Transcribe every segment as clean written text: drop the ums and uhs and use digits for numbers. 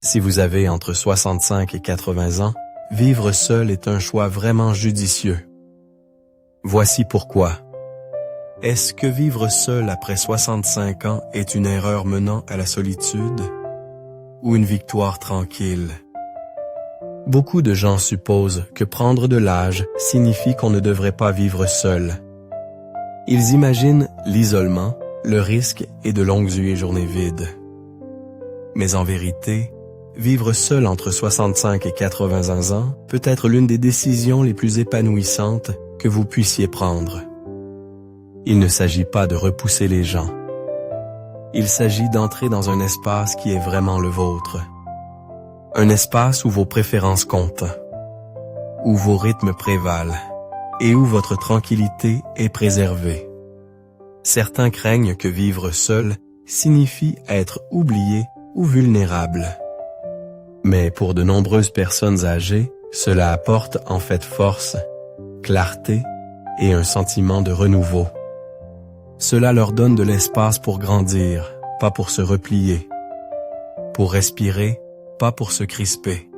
Si vous avez entre 65 et 80 ans, vivre seul est un choix vraiment judicieux. Voici pourquoi. Est-ce que vivre seul après 65 ans est une erreur menant à la solitude ou une victoire tranquille? Beaucoup de gens supposent que prendre de l'âge signifie qu'on ne devrait pas vivre seul. Ils imaginent l'isolement, le risque et de longues nuits et journées vides. Mais en vérité, vivre seul entre 65 et 80 ans peut être l'une des décisions les plus épanouissantes que vous puissiez prendre. Il ne s'agit pas de repousser les gens. Il s'agit d'entrer dans un espace qui est vraiment le vôtre. Un espace où vos préférences comptent, où vos rythmes prévalent et où votre tranquillité est préservée. Certains craignent que vivre seul signifie être oublié ou vulnérable. Mais pour de nombreuses personnes âgées, cela apporte en fait force, clarté et un sentiment de renouveau. Cela leur donne de l'espace pour grandir, pas pour se replier, pour respirer, pas pour se crisper,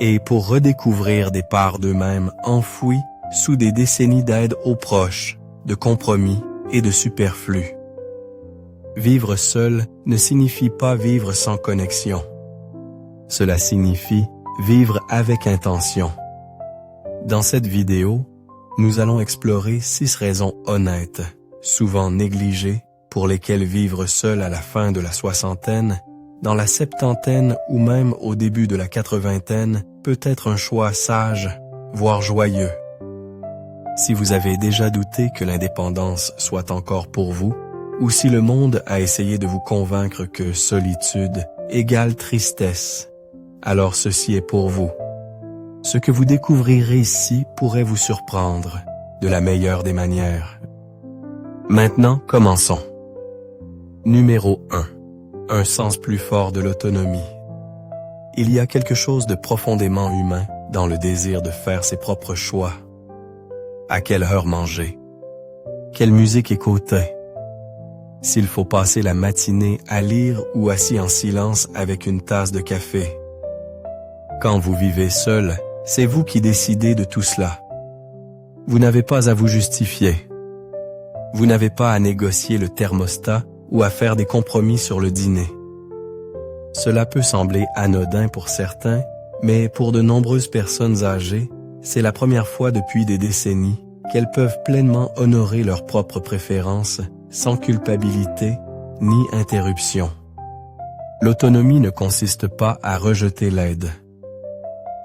et pour redécouvrir des parts d'eux-mêmes enfouies sous des décennies d'aide aux proches, de compromis et de superflu. Vivre seul ne signifie pas vivre sans connexion. Cela signifie vivre avec intention. Dans cette vidéo, nous allons explorer 6 raisons honnêtes, souvent négligées, pour lesquelles vivre seul à la fin de la soixantaine, dans la septantaine ou même au début de la 80aine peut être un choix sage, voire joyeux. Si vous avez déjà douté que l'indépendance soit encore pour vous, ou si le monde a essayé de vous convaincre que solitude égale tristesse, alors ceci est pour vous. Ce que vous découvrirez ici pourrait vous surprendre, de la meilleure des manières. Maintenant, commençons. Numéro 1. Un sens plus fort de l'autonomie. Il y a quelque chose de profondément humain dans le désir de faire ses propres choix. À quelle heure manger? Quelle musique écouter? S'il faut passer la matinée à lire ou assis en silence avec une tasse de café. Quand vous vivez seul, c'est vous qui décidez de tout cela. Vous n'avez pas à vous justifier. Vous n'avez pas à négocier le thermostat ou à faire des compromis sur le dîner. Cela peut sembler anodin pour certains, mais pour de nombreuses personnes âgées, c'est la première fois depuis des décennies qu'elles peuvent pleinement honorer leurs propres préférences sans culpabilité ni interruption. L'autonomie ne consiste pas à rejeter l'aide.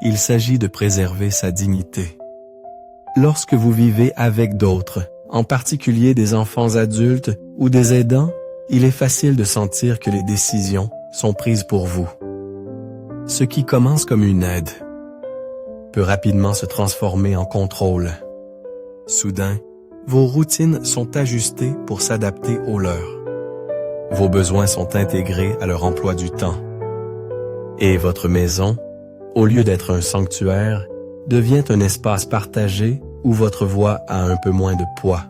Il s'agit de préserver sa dignité. Lorsque vous vivez avec d'autres, en particulier des enfants adultes ou des aidants, il est facile de sentir que les décisions sont prises pour vous. Ce qui commence comme une aide peut rapidement se transformer en contrôle. Soudain, vos routines sont ajustées pour s'adapter aux leurs. Vos besoins sont intégrés à leur emploi du temps. Et votre maison, au lieu d'être un sanctuaire, devient un espace partagé où votre voix a un peu moins de poids.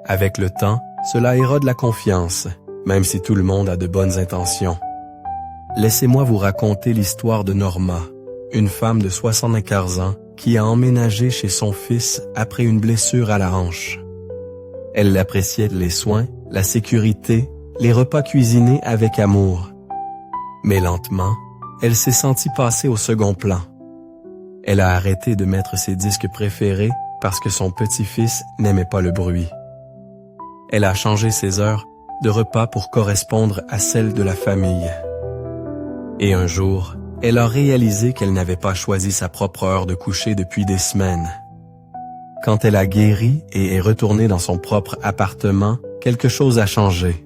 Avec le temps, cela érode la confiance, même si tout le monde a de bonnes intentions. Laissez-moi vous raconter l'histoire de Norma, une femme de 75 ans qui a emménagé chez son fils après une blessure à la hanche. Elle appréciait les soins, la sécurité, les repas cuisinés avec amour. Mais lentement, elle s'est sentie passer au second plan. Elle a arrêté de mettre ses disques préférés parce que son petit-fils n'aimait pas le bruit. Elle a changé ses heures de repas pour correspondre à celles de la famille. Et un jour, elle a réalisé qu'elle n'avait pas choisi sa propre heure de coucher depuis des semaines. Quand elle a guéri et est retournée dans son propre appartement, quelque chose a changé.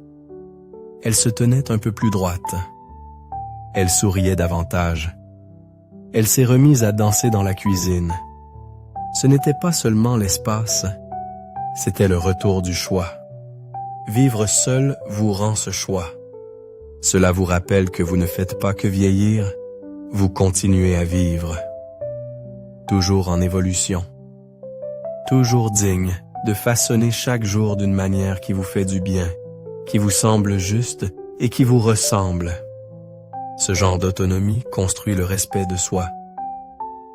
Elle se tenait un peu plus droite. Elle souriait davantage. Elle s'est remise à danser dans la cuisine. Ce n'était pas seulement l'espace, c'était le retour du choix. Vivre seul vous rend ce choix. Cela vous rappelle que vous ne faites pas que vieillir, vous continuez à vivre. Toujours en évolution. Toujours digne de façonner chaque jour d'une manière qui vous fait du bien, qui vous semble juste et qui vous ressemble. Ce genre d'autonomie construit le respect de soi.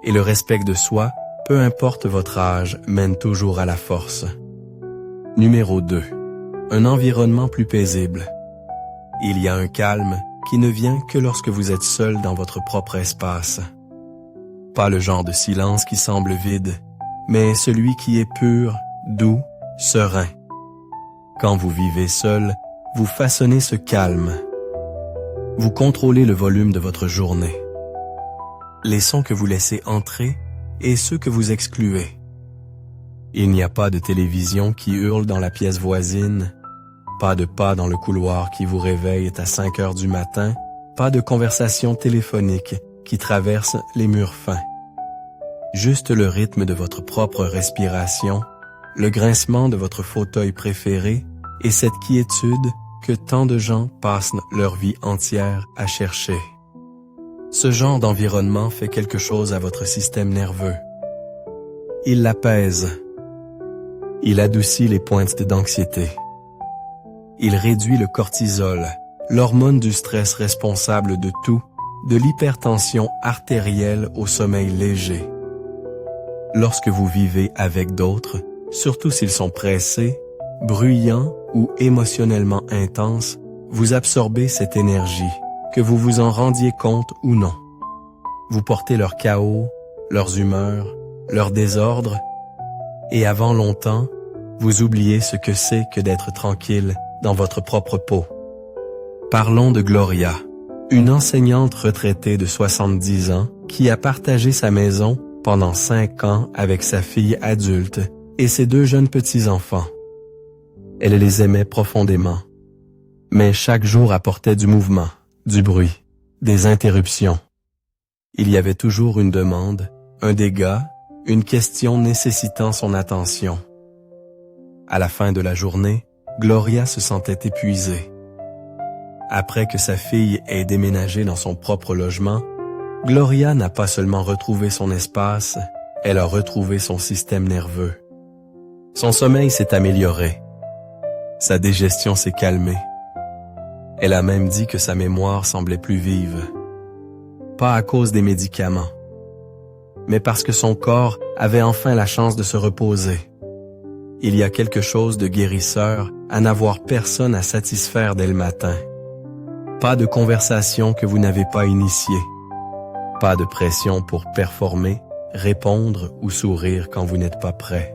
Et le respect de soi, peu importe votre âge, mène toujours à la force. Numéro 2. Un environnement plus paisible. Il y a un calme qui ne vient que lorsque vous êtes seul dans votre propre espace. Pas le genre de silence qui semble vide, mais celui qui est pur, doux, serein. Quand vous vivez seul, vous façonnez ce calme. Vous contrôlez le volume de votre journée. Les sons que vous laissez entrer et ceux que vous excluez. Il n'y a pas de télévision qui hurle dans la pièce voisine, pas de pas dans le couloir qui vous réveille à 5 heures du matin, pas de conversation téléphonique qui traverse les murs fins. Juste le rythme de votre propre respiration, le grincement de votre fauteuil préféré et cette quiétude que tant de gens passent leur vie entière à chercher. Ce genre d'environnement fait quelque chose à votre système nerveux. Il l'apaise. Il adoucit les pointes d'anxiété. Il réduit le cortisol, l'hormone du stress responsable de tout, de l'hypertension artérielle au sommeil léger. Lorsque vous vivez avec d'autres, surtout s'ils sont pressés, bruyants ou émotionnellement intenses, vous absorbez cette énergie, que vous vous en rendiez compte ou non. Vous portez leur chaos, leurs humeurs, leur désordre, et avant longtemps, vous oubliez ce que c'est que d'être tranquille dans votre propre peau. Parlons de Gloria, une enseignante retraitée de 70 ans qui a partagé sa maison pendant 5 ans avec sa fille adulte et ses 2 jeunes petits-enfants. Elle les aimait profondément, mais chaque jour apportait du mouvement, du bruit, des interruptions. Il y avait toujours une demande, un dégât, une question nécessitant son attention. À la fin de la journée, Gloria se sentait épuisée. Après que sa fille ait déménagé dans son propre logement, Gloria n'a pas seulement retrouvé son espace, elle a retrouvé son système nerveux. Son sommeil s'est amélioré. Sa digestion s'est calmée. Elle a même dit que sa mémoire semblait plus vive. Pas à cause des médicaments, mais parce que son corps avait enfin la chance de se reposer. Il y a quelque chose de guérisseur à n'avoir personne à satisfaire dès le matin. Pas de conversation que vous n'avez pas initiée. Pas de pression pour performer, répondre ou sourire quand vous n'êtes pas prêt.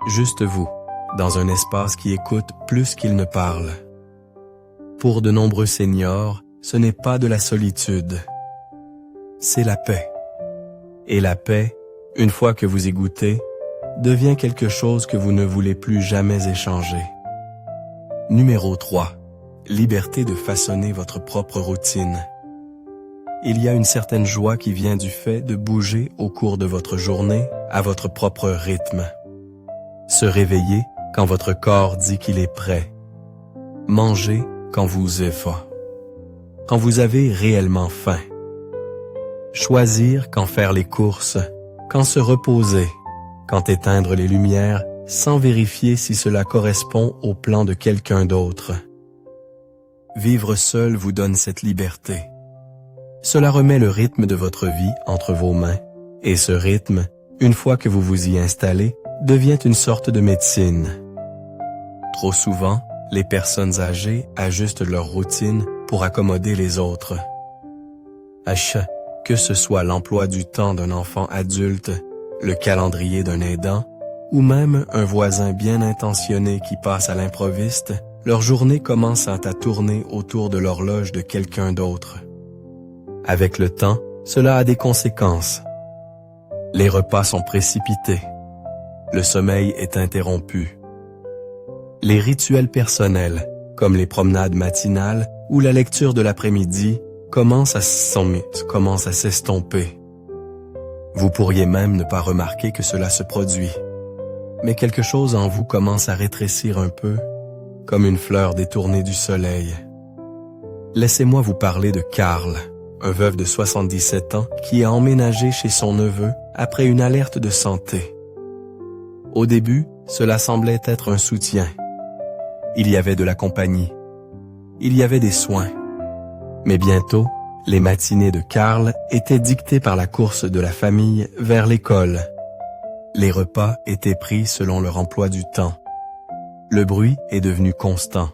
Juste vous, dans un espace qui écoute plus qu'il ne parle. Pour de nombreux seniors, ce n'est pas de la solitude. C'est la paix. Et la paix, une fois que vous y goûtez, devient quelque chose que vous ne voulez plus jamais échanger. Numéro 3. Liberté de façonner votre propre routine. Il y a une certaine joie qui vient du fait de bouger au cours de votre journée à votre propre rythme. Se réveiller quand votre corps dit qu'il est prêt. Manger quand vous avez faim. Quand vous avez réellement faim. Choisir quand faire les courses, quand se reposer, quand éteindre les lumières sans vérifier si cela correspond au plan de quelqu'un d'autre. Vivre seul vous donne cette liberté. Cela remet le rythme de votre vie entre vos mains, et ce rythme, une fois que vous vous y installez, devient une sorte de médecine. Trop souvent, les personnes âgées ajustent leur routine pour accommoder les autres. Que ce soit l'emploi du temps d'un enfant adulte, le calendrier d'un aidant, ou même un voisin bien intentionné qui passe à l'improviste, leur journée commence à tourner autour de l'horloge de quelqu'un d'autre. Avec le temps, cela a des conséquences. Les repas sont précipités. Le sommeil est interrompu. Les rituels personnels, comme les promenades matinales ou la lecture de l'après-midi, commencent à s'estomper. Vous pourriez même ne pas remarquer que cela se produit. Mais quelque chose en vous commence à rétrécir un peu, comme une fleur détournée du soleil. Laissez-moi vous parler de Karl, un veuf de 77 ans qui a emménagé chez son neveu après une alerte de santé. Au début, cela semblait être un soutien. Il y avait de la compagnie. Il y avait des soins. Mais bientôt, Les matinées de Karl étaient dictées par la course de la famille vers l'école. Les repas étaient pris selon leur emploi du temps. Le bruit est devenu constant.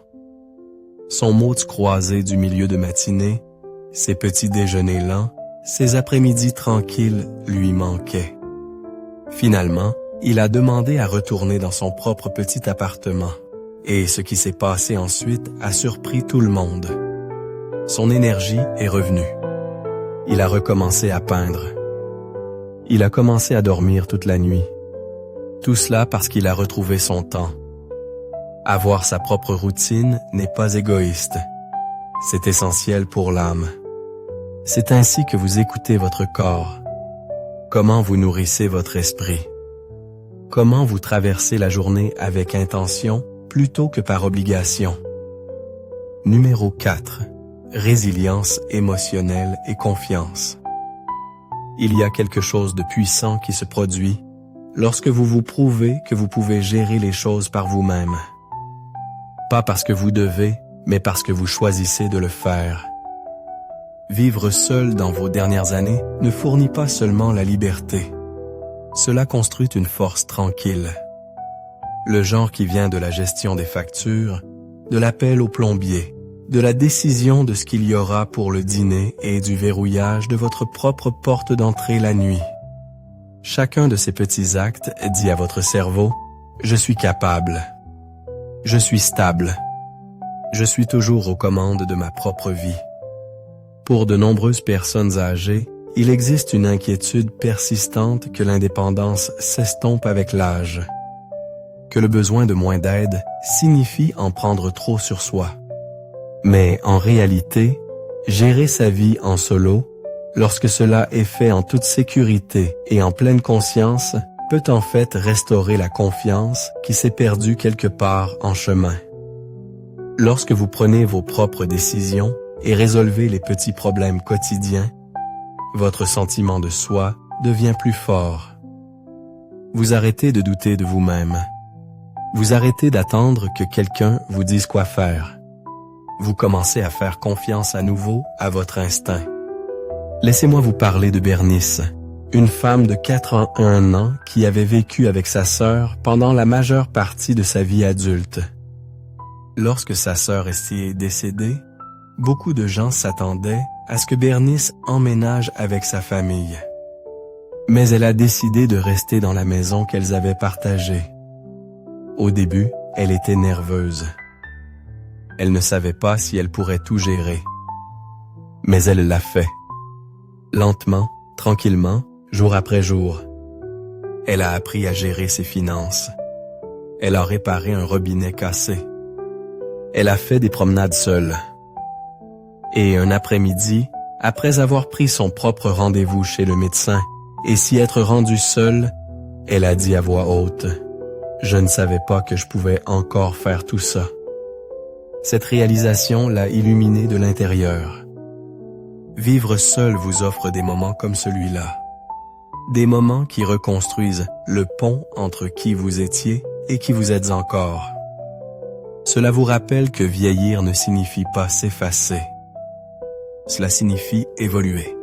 Son mots croisé du milieu de matinée, ses petits déjeuners lents, ses après-midi tranquilles lui manquaient. Finalement, il a demandé à retourner dans son propre petit appartement. Et ce qui s'est passé ensuite a surpris tout le monde. Son énergie est revenue. Il a recommencé à peindre. Il a commencé à dormir toute la nuit. Tout cela parce qu'il a retrouvé son temps. Avoir sa propre routine n'est pas égoïste. C'est essentiel pour l'âme. C'est ainsi que vous écoutez votre corps. Comment vous nourrissez votre esprit. Comment vous traversez la journée avec intention plutôt que par obligation. Numéro 4. Résilience émotionnelle et confiance. Il y a quelque chose de puissant qui se produit lorsque vous vous prouvez que vous pouvez gérer les choses par vous-même. Pas parce que vous devez, mais parce que vous choisissez de le faire. Vivre seul dans vos dernières années ne fournit pas seulement la liberté. Cela construit une force tranquille. Le genre qui vient de la gestion des factures, de l'appel au plombier, de la décision de ce qu'il y aura pour le dîner et du verrouillage de votre propre porte d'entrée la nuit. Chacun de ces petits actes dit à votre cerveau « Je suis capable. Je suis stable. Je suis toujours aux commandes de ma propre vie. » Pour de nombreuses personnes âgées, il existe une inquiétude persistante que l'indépendance s'estompe avec l'âge, que le besoin de moins d'aide signifie en prendre trop sur soi. Mais en réalité, gérer sa vie en solo, lorsque cela est fait en toute sécurité et en pleine conscience, peut en fait restaurer la confiance qui s'est perdue quelque part en chemin. Lorsque vous prenez vos propres décisions et résolvez les petits problèmes quotidiens, votre sentiment de soi devient plus fort. Vous arrêtez de douter de vous-même. Vous arrêtez d'attendre que quelqu'un vous dise quoi faire. Vous commencez à faire confiance à nouveau à votre instinct. Laissez-moi vous parler de Bernice, une femme de 81 ans qui avait vécu avec sa sœur pendant la majeure partie de sa vie adulte. Lorsque sa sœur est décédée, beaucoup de gens s'attendaient à ce que Bernice emménage avec sa famille. Mais elle a décidé de rester dans la maison qu'elles avaient partagée. Au début, elle était nerveuse. Elle ne savait pas si elle pourrait tout gérer. Mais elle l'a fait. Lentement, tranquillement, jour après jour. Elle a appris à gérer ses finances. Elle a réparé un robinet cassé. Elle a fait des promenades seule. Et un après-midi, après avoir pris son propre rendez-vous chez le médecin et s'y être rendue seule, elle a dit à voix haute « Je ne savais pas que je pouvais encore faire tout ça. » Cette réalisation l'a illuminée de l'intérieur. Vivre seul vous offre des moments comme celui-là. Des moments qui reconstruisent le pont entre qui vous étiez et qui vous êtes encore. Cela vous rappelle que vieillir ne signifie pas s'effacer. Cela signifie évoluer.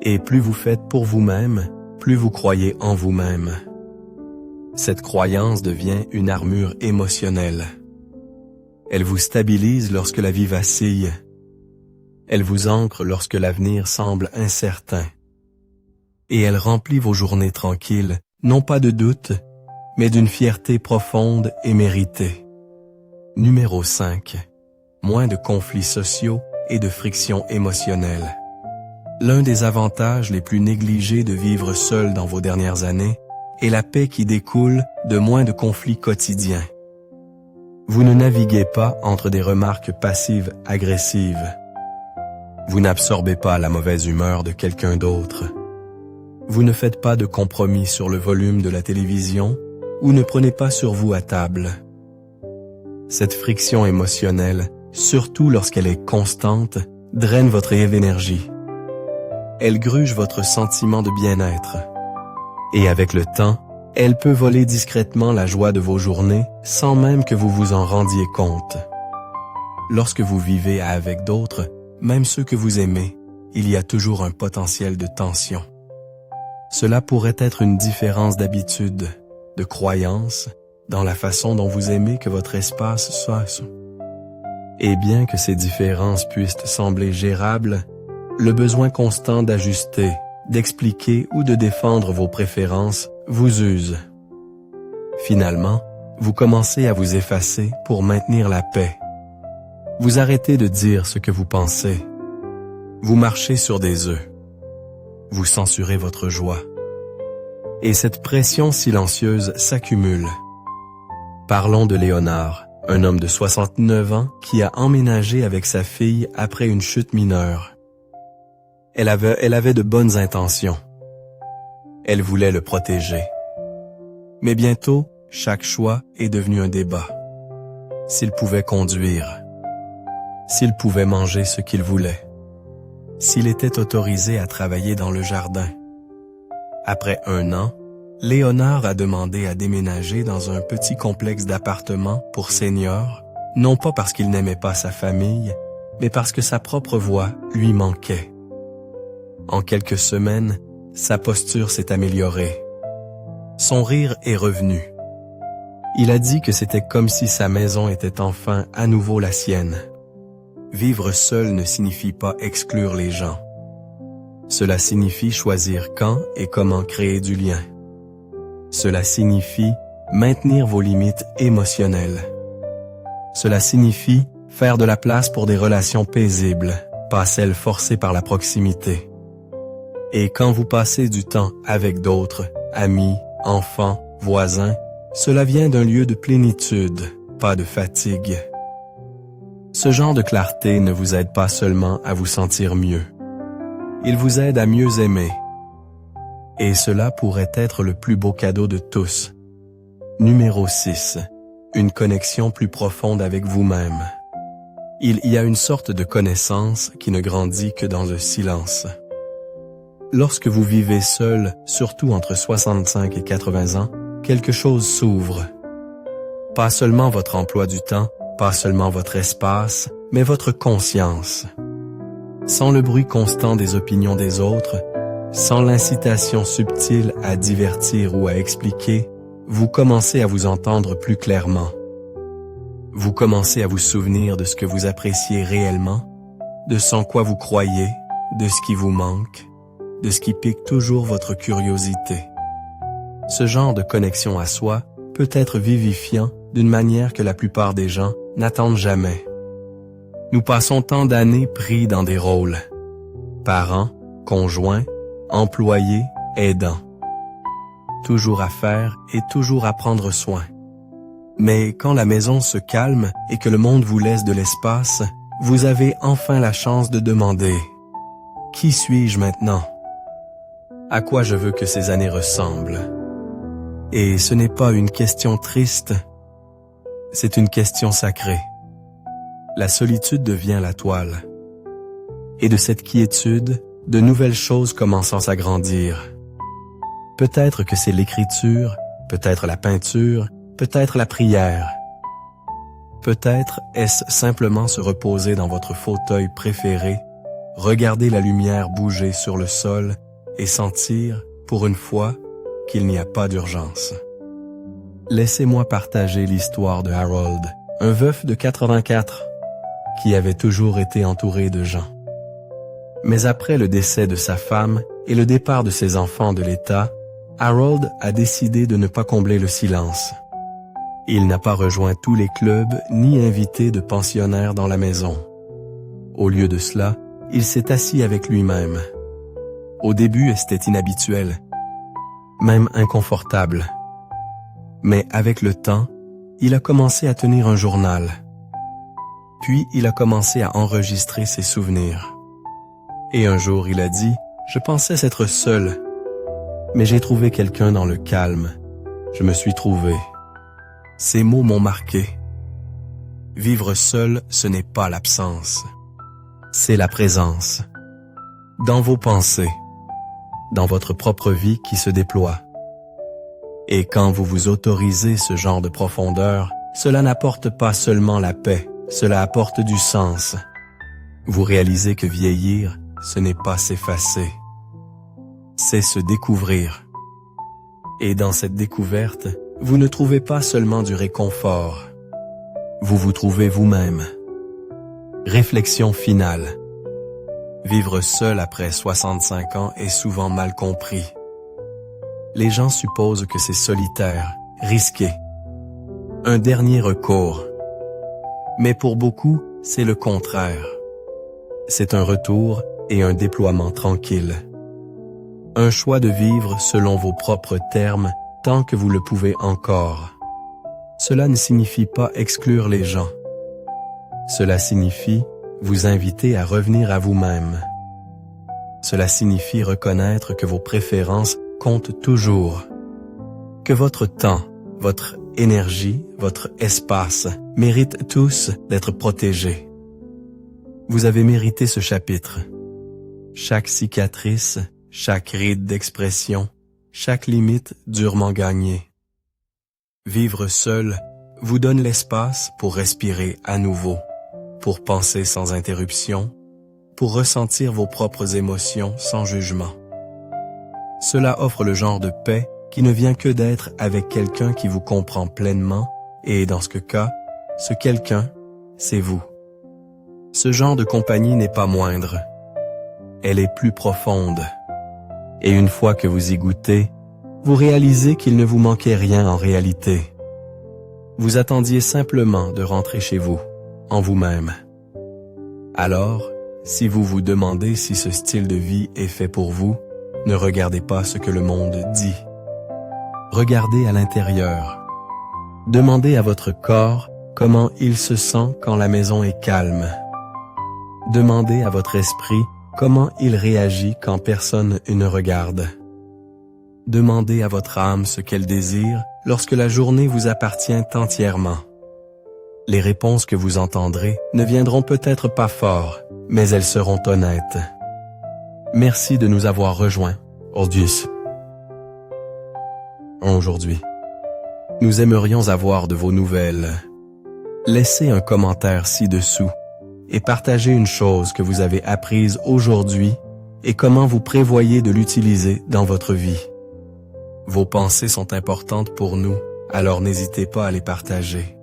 Et plus vous faites pour vous-même, plus vous croyez en vous-même. Cette croyance devient une armure émotionnelle. Elle vous stabilise lorsque la vie vacille. Elle vous ancre lorsque l'avenir semble incertain. Et elle remplit vos journées tranquilles, non pas de doute, mais d'une fierté profonde et méritée. Numéro 5. Moins de conflits sociaux et de frictions émotionnelles. L'un des avantages les plus négligés de vivre seul dans vos dernières années est la paix qui découle de moins de conflits quotidiens. Vous ne naviguez pas entre des remarques passives-agressives. Vous n'absorbez pas la mauvaise humeur de quelqu'un d'autre. Vous ne faites pas de compromis sur le volume de la télévision ou ne prenez pas sur vous à table. Cette friction émotionnelle, surtout lorsqu'elle est constante, draine votre énergie. Elle gruge votre sentiment de bien-être. Et avec le temps, elle peut voler discrètement la joie de vos journées sans même que vous vous en rendiez compte. Lorsque vous vivez avec d'autres, même ceux que vous aimez, il y a toujours un potentiel de tension. Cela pourrait être une différence d'habitude, de croyance, dans la façon dont vous aimez que votre espace soit. Et bien que ces différences puissent sembler gérables, le besoin constant d'ajuster, d'expliquer ou de défendre vos préférences vous use. Finalement, vous commencez à vous effacer pour maintenir la paix. Vous arrêtez de dire ce que vous pensez. Vous marchez sur des œufs. Vous censurez votre joie. Et cette pression silencieuse s'accumule. Parlons de Léonard, un homme de 69 ans qui a emménagé avec sa fille après une chute mineure. Elle avait de bonnes intentions. Elle voulait le protéger. Mais bientôt, chaque choix est devenu un débat. S'il pouvait conduire, s'il pouvait manger ce qu'il voulait, s'il était autorisé à travailler dans le jardin. Après 1 an, Léonard a demandé à déménager dans un petit complexe d'appartements pour seniors, non pas parce qu'il n'aimait pas sa famille, mais parce que sa propre voix lui manquait. En quelques semaines, sa posture s'est améliorée. Son rire est revenu. Il a dit que c'était comme si sa maison était enfin à nouveau la sienne. Vivre seul ne signifie pas exclure les gens. Cela signifie choisir quand et comment créer du lien. Cela signifie maintenir vos limites émotionnelles. Cela signifie faire de la place pour des relations paisibles, pas celles forcées par la proximité. Et quand vous passez du temps avec d'autres, amis, enfants, voisins, cela vient d'un lieu de plénitude, pas de fatigue. Ce genre de clarté ne vous aide pas seulement à vous sentir mieux. Il vous aide à mieux aimer. Et cela pourrait être le plus beau cadeau de tous. Numéro 6. Une connexion plus profonde avec vous-même. Il y a une sorte de connaissance qui ne grandit que dans le silence. Lorsque vous vivez seul, surtout entre 65 et 80 ans, quelque chose s'ouvre. Pas seulement votre emploi du temps, pas seulement votre espace, mais votre conscience. Sans le bruit constant des opinions des autres, sans l'incitation subtile à divertir ou à expliquer, vous commencez à vous entendre plus clairement. Vous commencez à vous souvenir de ce que vous appréciez réellement, de ce en quoi vous croyez, de ce qui vous manque, de ce qui pique toujours votre curiosité. Ce genre de connexion à soi peut être vivifiant d'une manière que la plupart des gens n'attendent jamais. Nous passons tant d'années pris dans des rôles. Parents, conjoints, employés, aidants. Toujours à faire et toujours à prendre soin. Mais quand la maison se calme et que le monde vous laisse de l'espace, vous avez enfin la chance de demander « Qui suis-je maintenant? À quoi je veux que ces années ressemblent ?» Et ce n'est pas une question triste, c'est une question sacrée. La solitude devient la toile. Et de cette quiétude, de nouvelles choses commencent à s'agrandir. Peut-être que c'est l'écriture, peut-être la peinture, peut-être la prière. Peut-être est-ce simplement se reposer dans votre fauteuil préféré, regarder la lumière bouger sur le sol et sentir, pour une fois, qu'il n'y a pas d'urgence. Laissez-moi partager l'histoire de Harold, un veuf de 84, qui avait toujours été entouré de gens. Mais après le décès de sa femme et le départ de ses enfants de l'État, Harold a décidé de ne pas combler le silence. Il n'a pas rejoint tous les clubs ni invité de pensionnaires dans la maison. Au lieu de cela, il s'est assis avec lui-même. Au début, c'était inhabituel, même inconfortable. Mais avec le temps, il a commencé à tenir un journal. Puis il a commencé à enregistrer ses souvenirs. Et un jour, il a dit « Je pensais être seul, mais j'ai trouvé quelqu'un dans le calme. Je me suis trouvé. » Ces mots m'ont marqué. Vivre seul, ce n'est pas l'absence. C'est la présence. Dans vos pensées, dans votre propre vie qui se déploie. Et quand vous vous autorisez ce genre de profondeur, cela n'apporte pas seulement la paix, cela apporte du sens. Vous réalisez que vieillir, ce n'est pas s'effacer, c'est se découvrir. Et dans cette découverte, vous ne trouvez pas seulement du réconfort, vous vous trouvez vous-même. Réflexion finale. Vivre seul après 65 ans est souvent mal compris. Les gens supposent que c'est solitaire, risqué, un dernier recours. Mais pour beaucoup, c'est le contraire. C'est un retour et un déploiement tranquille. Un choix de vivre selon vos propres termes tant que vous le pouvez encore. Cela ne signifie pas exclure les gens. Cela signifie vous inviter à revenir à vous-même. Cela signifie reconnaître que vos préférences comptent toujours, que votre temps, votre énergie, votre espace méritent tous d'être protégés. Vous avez mérité ce chapitre. Chaque cicatrice, chaque ride d'expression, chaque limite durement gagnée. Vivre seul vous donne l'espace pour respirer à nouveau, pour penser sans interruption, pour ressentir vos propres émotions sans jugement. Cela offre le genre de paix qui ne vient que d'être avec quelqu'un qui vous comprend pleinement et, dans ce cas, ce quelqu'un, c'est vous. Ce genre de compagnie n'est pas moindre. Elle est plus profonde. Et une fois que vous y goûtez, vous réalisez qu'il ne vous manquait rien en réalité. Vous attendiez simplement de rentrer chez vous, en vous-même. Alors, si vous vous demandez si ce style de vie est fait pour vous, ne regardez pas ce que le monde dit. Regardez à l'intérieur. Demandez à votre corps comment il se sent quand la maison est calme. Demandez à votre esprit comment il réagit quand personne ne regarde. Demandez à votre âme ce qu'elle désire lorsque la journée vous appartient entièrement. Les réponses que vous entendrez ne viendront peut-être pas fort, mais elles seront honnêtes. Merci de nous avoir rejoints, Ordius. Aujourd'hui, nous aimerions avoir de vos nouvelles. Laissez un commentaire ci-dessous et partagez une chose que vous avez apprise aujourd'hui et comment vous prévoyez de l'utiliser dans votre vie. Vos pensées sont importantes pour nous, alors n'hésitez pas à les partager.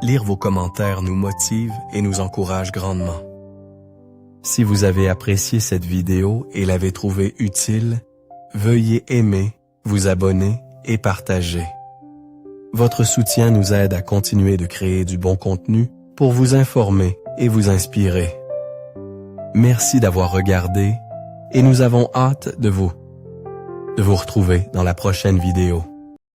Lire vos commentaires nous motive et nous encourage grandement. Si vous avez apprécié cette vidéo et l'avez trouvée utile, veuillez aimer, vous abonner et partager. Votre soutien nous aide à continuer de créer du bon contenu pour vous informer et vous inspirer. Merci d'avoir regardé et nous avons hâte de vous retrouver dans la prochaine vidéo.